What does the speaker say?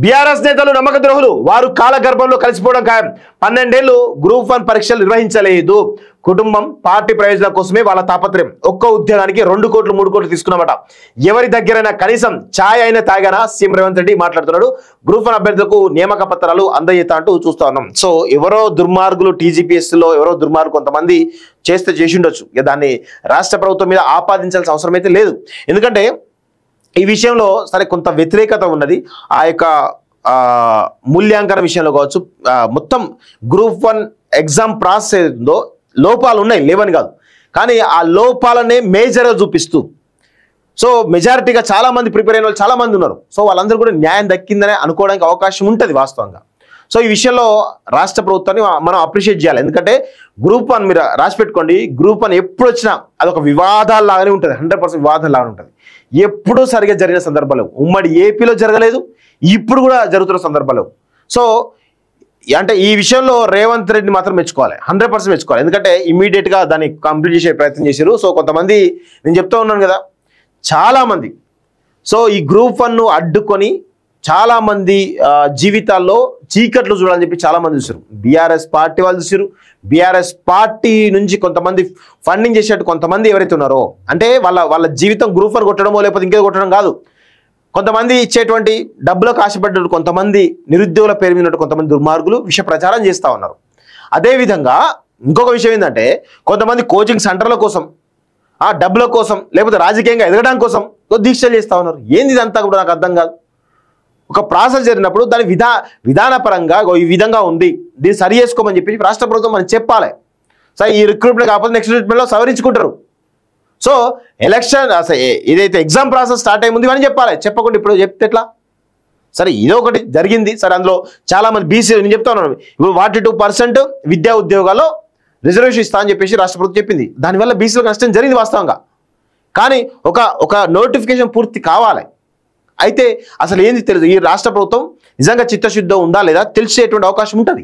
BRS నేతలు నమ్మక ద్రోహులు, వారు కాలగర్భంలో కలిసిపోవడం ఖాయం. 12 ఏళ్లు గ్రూప్ 1 పరీక్షలు నిర్వహించలేదు. కుటుంబం పార్టీ ప్రయోజనాల కోసమే వాళ్ళ తాపత్రయం. ఒక్క ఉద్యోగానికి 2 కోట్లు 3 కోట్లు తీసుకున్నామట. ఎవరి దగ్గరైనా కనీసం ఛాయ్ అయినా తాగానా? సీఎం రేవంత్ రెడ్డి మాట్లాడుతున్నాడు. గ్రూప్ 1 అభ్యర్థులకు నియామక పత్రాలు అందజేస్తా అంటూ చూస్తా ఉన్నాం. సో ఎవరో దుర్మార్గులు టీజీపీఎస్ లో ఎవరో దుర్మార్గులు కొంతమంది చేసి ఉండొచ్చు. దాన్ని రాష్ట్ర ప్రభుత్వం మీద ఆపాదించాల్సిన అవసరం అయితే లేదు. ఎందుకంటే ఈ విషయంలో సరే కొంత వ్యతిరేకత ఉన్నది. ఆ యొక్క మూల్యాంకన విషయంలో కావచ్చు, మొత్తం గ్రూప్ 1 ఎగ్జామ్ ప్రాసెస్ ఏదో లోపాలు ఉన్నాయి, లేవని కాదు, కానీ ఆ లోపాలనే మేజర్గా చూపిస్తూ సో మెజారిటీగా చాలా మంది ప్రిపేర్ అయిన వాళ్ళు చాలా మంది ఉన్నారు. సో వాళ్ళందరూ కూడా న్యాయం దక్కిందనే అనుకోవడానికి అవకాశం ఉంటుంది వాస్తవంగా. సో ఈ విషయంలో రాష్ట్ర ప్రభుత్వాన్ని మనం అప్రిషియేట్ చేయాలి. ఎందుకంటే గ్రూప్ 1 మీరు రాసి పెట్టుకోండి, గ్రూప్ 1 ఎప్పుడు వచ్చినా అదొక వివాదాల్లాగానే ఉంటుంది, 100% వివాదాల్లాగానే ఉంటుంది. ఎప్పుడూ సరిగా జరిగిన సందర్భాలు ఉమ్మడి ఏపీలో జరగలేదు, ఇప్పుడు కూడా జరుగుతున్న సందర్భాలు. సో అంటే ఈ విషయంలో రేవంత్ రెడ్డిని మాత్రం మెచ్చుకోవాలి, 100% మెచ్చుకోవాలి. ఎందుకంటే ఇమీడియట్గా దాన్ని కంప్లీట్ చేసే ప్రయత్నం చేశారు. సో కొంతమంది నేను చెప్తూ ఉన్నాను కదా, చాలామంది సో ఈ గ్రూప్ 1ను అడ్డుకొని చాలామంది జీవితాల్లో చీకట్లు చూడాలని చెప్పి చాలామంది చూశారు. బీఆర్ఎస్ పార్టీ వాళ్ళు చూశారు. బీఆర్ఎస్ పార్టీ నుంచి కొంతమంది ఫండింగ్ చేసేట్టు కొంతమంది ఎవరైతే ఉన్నారో, అంటే వాళ్ళ జీవితం గ్రూప్ 1 కొట్టడమో లేకపోతే ఇంకేదో కొట్టడం కాదు, కొంతమంది ఇచ్చేటువంటి డబ్బులకు ఆశపడ్డట్టు కొంతమంది నిరుద్యోగుల పేరు మీద కొంతమంది దుర్మార్గులు విష ప్రచారం చేస్తూ ఉన్నారు. అదేవిధంగా ఇంకొక విషయం ఏంటంటే కొంతమంది కోచింగ్ సెంటర్ల కోసం, ఆ డబ్బుల కోసం, లేకపోతే రాజకీయంగా ఎదగడం కోసం దీక్షలు చేస్తూ ఉన్నారు. ఏంది ఇదంతా కూడా నాకు అర్థం కాదు. ఒక ప్రాసెస్ జరిగినప్పుడు దాని విధానపరంగా ఈ విధంగా ఉంది, దీన్ని సరి చేసుకోమని చెప్పి రాష్ట్ర ప్రభుత్వం మనం చెప్పాలి. సరే ఈ రిక్రూట్మెంట్ కాకపోతే నెక్స్ట్ రిక్రూట్మెంట్లో సవరించుకుంటారు. సో ఎలక్షన్ ఏదైతే ఎగ్జామ్ ప్రాసెస్ స్టార్ట్ అయ్యి ఉంది అని చెప్పాలి, చెప్పకుండా ఇప్పుడు చెప్తే ఎట్లా? సరే ఇదో ఒకటి జరిగింది. సరే అందులో చాలామంది బీసీ, నేను చెప్తా ఉన్నాను ఇప్పుడు 42% విద్యా ఉద్యోగాల్లో రిజర్వేషన్ ఇస్తా అని చెప్పేసి రాష్ట్ర ప్రభుత్వం చెప్పింది. దానివల్ల బీసీలకు నష్టం జరిగింది వాస్తవంగా. కానీ ఒక నోటిఫికేషన్ పూర్తి కావాలి. అయితే అసలు ఏంది తెలియదు. ఈ రాష్ట్ర ప్రభుత్వం నిజంగా చిత్తశుద్ధి ఉందా లేదా తెలిసేటువంటి అవకాశం ఉంటుంది.